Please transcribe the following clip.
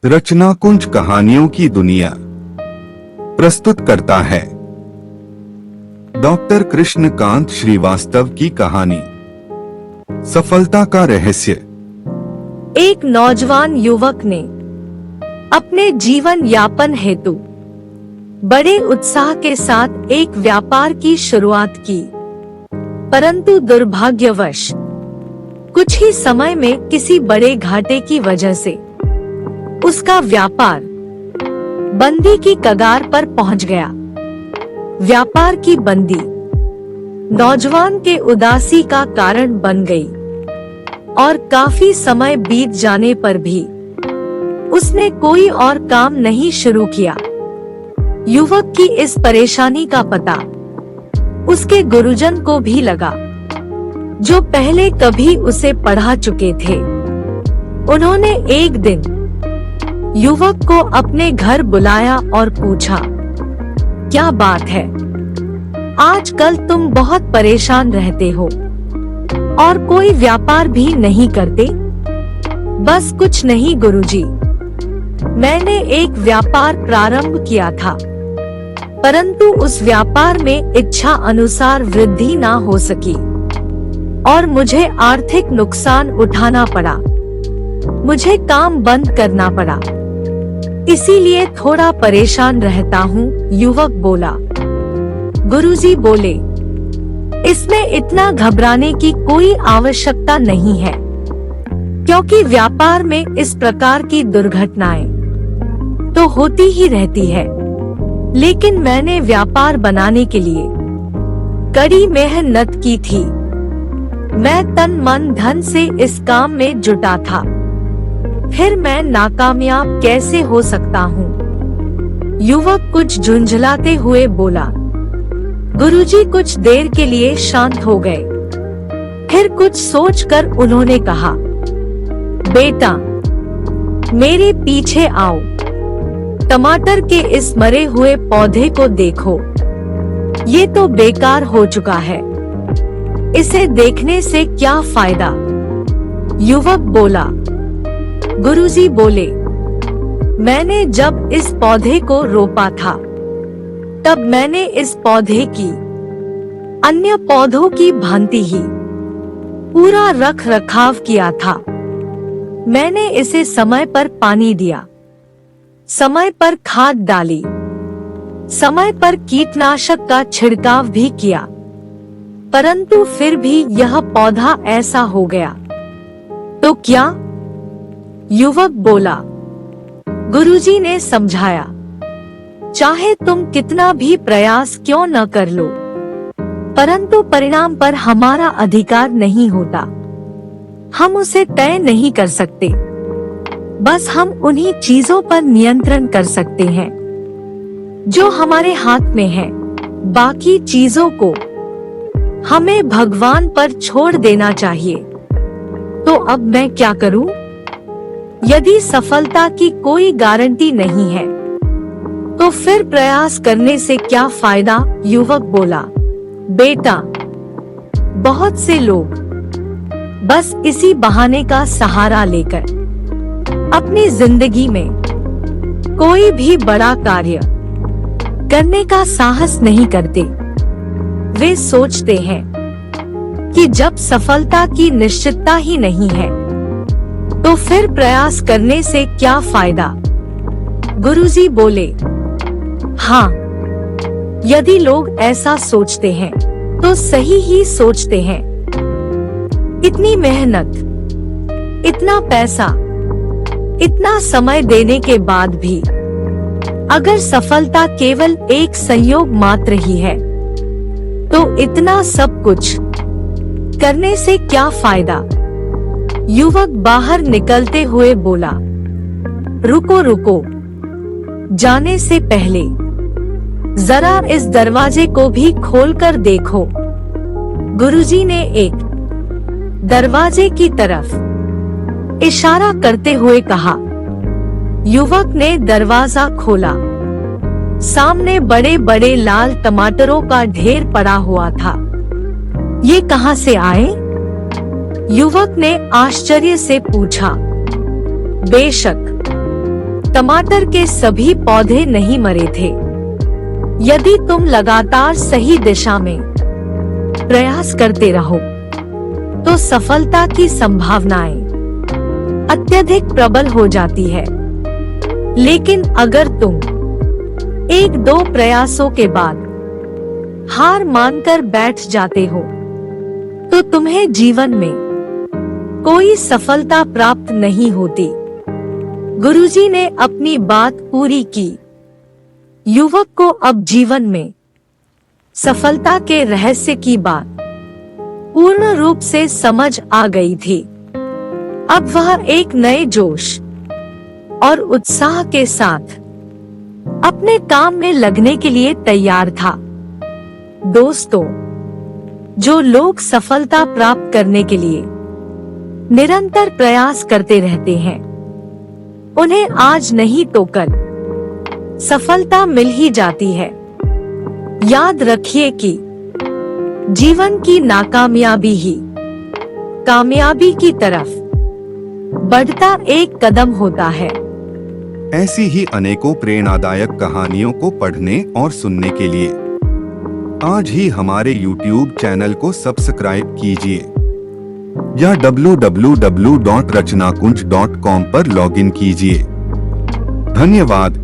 रचना कुंज कहानियों की दुनिया प्रस्तुत करता है डॉक्टर कृष्णकांत श्रीवास्तव की कहानी सफलता का रहस्य। एक नौजवान युवक ने अपने जीवन यापन हेतु बड़े उत्साह के साथ एक व्यापार की शुरुआत की, परंतु दुर्भाग्यवश कुछ ही समय में किसी बड़े घाटे की वजह से उसका व्यापार बंदी की कगार पर पहुंच गया। व्यापार की बंदी नौजवान के उदासी का कारण बन गई और काफी समय बीत जाने पर भी उसने कोई और काम नहीं शुरू किया। युवक की इस परेशानी का पता उसके गुरुजन को भी लगा, जो पहले कभी उसे पढ़ा चुके थे। उन्होंने एक दिन युवक को अपने घर बुलाया और पूछा, क्या बात है, आजकल तुम बहुत परेशान रहते हो और कोई व्यापार भी नहीं करते? बस कुछ नहीं गुरुजी, मैंने एक व्यापार प्रारंभ किया था, परंतु उस व्यापार में इच्छा अनुसार वृद्धि ना हो सकी और मुझे आर्थिक नुकसान उठाना पड़ा। मुझे काम बंद करना पड़ा, इसीलिए थोड़ा परेशान रहता हूँ, युवक बोला। गुरुजी बोले, इसमें इतना घबराने की कोई आवश्यकता नहीं है, क्योंकि व्यापार में इस प्रकार की दुर्घटनाएं तो होती ही रहती है। लेकिन मैंने व्यापार बनाने के लिए कड़ी मेहनत की थी। मैं तन मन धन से इस काम में जुटा था, फिर मैं नाकामयाब कैसे हो सकता हूँ? युवक कुछ झुंझलाते हुए बोला। गुरुजी कुछ देर के लिए शांत हो गए, फिर कुछ सोचकर उन्होंने कहा, बेटा मेरे पीछे आओ, टमाटर के इस मरे हुए पौधे को देखो, ये तो बेकार हो चुका है, इसे देखने से क्या फायदा? युवक बोला। गुरुजी बोले, मैंने जब इस पौधे को रोपा था, तब मैंने इस पौधे की अन्य पौधों की भांति ही पूरा रख रखाव किया था। मैंने इसे समय पर पानी दिया, समय पर खाद डाली, समय पर कीटनाशक का छिड़काव भी किया, परंतु फिर भी यह पौधा ऐसा हो गया। तो क्या? युवक बोला। गुरुजी ने समझाया, चाहे तुम कितना भी प्रयास क्यों न कर लो, परंतु परिणाम पर हमारा अधिकार नहीं होता। हम उसे तय नहीं कर सकते, बस हम उन्हीं चीजों पर नियंत्रण कर सकते हैं जो हमारे हाथ में है। बाकी चीजों को हमें भगवान पर छोड़ देना चाहिए। तो अब मैं क्या करूं? यदि सफलता की कोई गारंटी नहीं है, तो फिर प्रयास करने से क्या फायदा? युवक बोला। बेटा, बहुत से लोग बस इसी बहाने का सहारा लेकर अपनी जिंदगी में कोई भी बड़ा कार्य करने का साहस नहीं करते। वे सोचते हैं कि जब सफलता की निश्चितता ही नहीं है, तो फिर प्रयास करने से क्या फायदा? गुरुजी बोले, हाँ, यदि लोग ऐसा सोचते हैं तो सही ही सोचते हैं। इतनी मेहनत, इतना पैसा, इतना समय देने के बाद भी अगर सफलता केवल एक संयोग मात्र ही है, तो इतना सब कुछ करने से क्या फायदा? युवक बाहर निकलते हुए बोला, रुको रुको, जाने से पहले जरा इस दरवाजे को भी खोलकर देखो। गुरुजी ने एक दरवाजे की तरफ इशारा करते हुए कहा। युवक ने दरवाजा खोला। सामने बड़े बड़े लाल टमाटरों का ढेर पड़ा हुआ था। ये कहां से आए? युवक ने आश्चर्य से पूछा। बेशक, टमाटर के सभी पौधे नहीं मरे थे। यदि तुम लगातार सही दिशा में प्रयास करते रहो तो सफलता की संभावनाएं अत्यधिक प्रबल हो जाती है। लेकिन अगर तुम 1-2 प्रयासों के बाद हार मानकर बैठ जाते हो तो तुम्हें जीवन में कोई सफलता प्राप्त नहीं होती। गुरुजी ने अपनी बात पूरी की। युवक को अब जीवन में सफलता के रहस्य की बात पूर्ण रूप से समझ आ गई थी। अब वह एक नए जोश और उत्साह के साथ अपने काम में लगने के लिए तैयार था। दोस्तों, जो लोग सफलता प्राप्त करने के लिए निरंतर प्रयास करते रहते हैं, उन्हें आज नहीं तो कल सफलता मिल ही जाती है। याद रखिए कि जीवन की नाकामयाबी ही कामयाबी की तरफ बढ़ता एक कदम होता है। ऐसी ही अनेकों प्रेरणादायक कहानियों को पढ़ने और सुनने के लिए आज ही हमारे YouTube चैनल को सब्सक्राइब कीजिए या www.rachnakunj.com पर लॉगिन कीजिए। धन्यवाद।